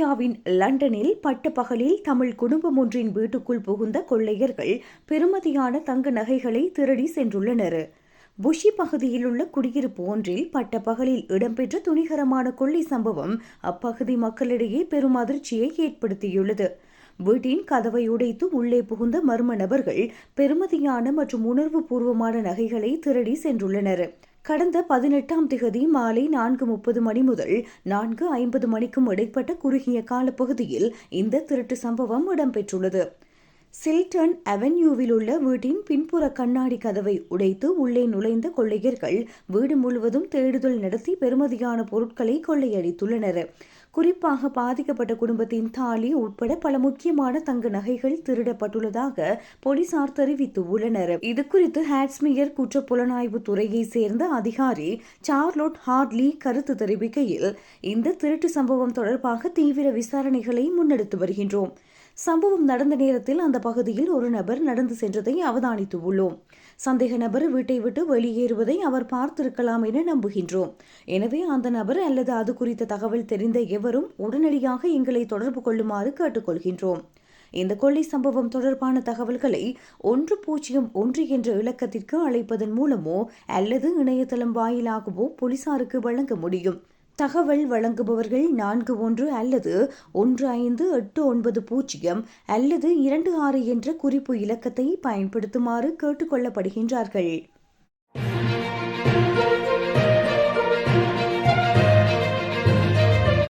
இந்தியாவின் லண்டனில் பட்டப்பகலில் தமிழ் குடும்பம் ஒன்றின் வீட்டுக்குள் புகுந்த கொள்ளையர்கள் பெறுமதியான தங்க நகைகளை திருடி சென்றுள்ளனர். புஷி பகுதியில் உள்ள குடியிருப்பு ஒன்றில் பட்டப்பகலில் இடம்பெற்ற துணிகரமான கொள்ளை சம்பவம் அப்பகுதி மக்களிடையே பெரும் அதிர்ச்சியை ஏற்படுத்தியுள்ளது. வீட்டின் கதவை உடைத்து உள்ளே புகுந்த மர்ம நபர்கள் பெறுமதியான மற்றும் உணர்வு பூர்வமான நகைகளை திருடி சென்றுள்ளனர். கடந்த 18ஆம் திகதி மாலை 4:30 மணி முதல் 4:50 மணிக்கும் இடைப்பட்ட குறுகிய காலப்பகுதியில் இந்த திருட்டு சம்பவம் இடம்பெற்றுள்ளது. சில்டன் அவென்யூவில் உள்ள வீட்டின் பின்புற கண்ணாடி கதவை உடைத்து உள்ளே நுழைந்த கொள்ளையர்கள் வீடு முழுவதும் தேடுதல் நடத்தி பெறுமதியான பொருட்களை கொள்ளையடித்துள்ளனர். குறிப்பாக பாதிக்கப்பட்ட குடும்பத்தின் தாலி உட்பட பல முக்கியமான தங்க நகைகள் திருடப்பட்டுள்ளதாக போலீசார் தெரிவித்துள்ளனர். இதுகுறித்து ஹாட்ஸ்மியர் குற்றப்புலனாய்வு துறையை சேர்ந்த அதிகாரி சார்லோட் ஹார்ட்லி கருத்து தெரிவிக்கையில், இந்த திருட்டு சம்பவம் தொடர்பாக தீவிர விசாரணைகளை முன்னெடுத்து வருகின்றோம். சம்பவம் நடந்த நேரத்தில் அந்த பகுதியில் ஒரு நபர் நடந்து சென்றதை அவதானித்துள்ளோம். சந்தேக நபர் வீட்டை விட்டு வெளியேறுவதை அவர் பார்த்திருக்கலாம் என நம்புகின்றோம். எனவே அந்த நபர் அல்லது அது குறித்த தகவல் தெரிந்த எவரும் உடனடியாக எங்களை தொடர்பு கொள்ளுமாறு கேட்டுக்கொள்கின்றோம். இந்த கொள்ளை சம்பவம் தொடர்பான தகவல்களை 101 என்ற இலக்கத்திற்கு அழைப்பதன் மூலமோ அல்லது இணையதளம் வாயிலாகவோ போலீசாருக்கு வழங்க முடியும். தகவல் வழங்குபவர்கள் 41 அல்லது 1589 அல்லது 26 என்ற குறிப்பு இலக்கத்தை பயன்படுத்துமாறு கேட்டுக்கொள்ளப்படுகின்றார்கள்.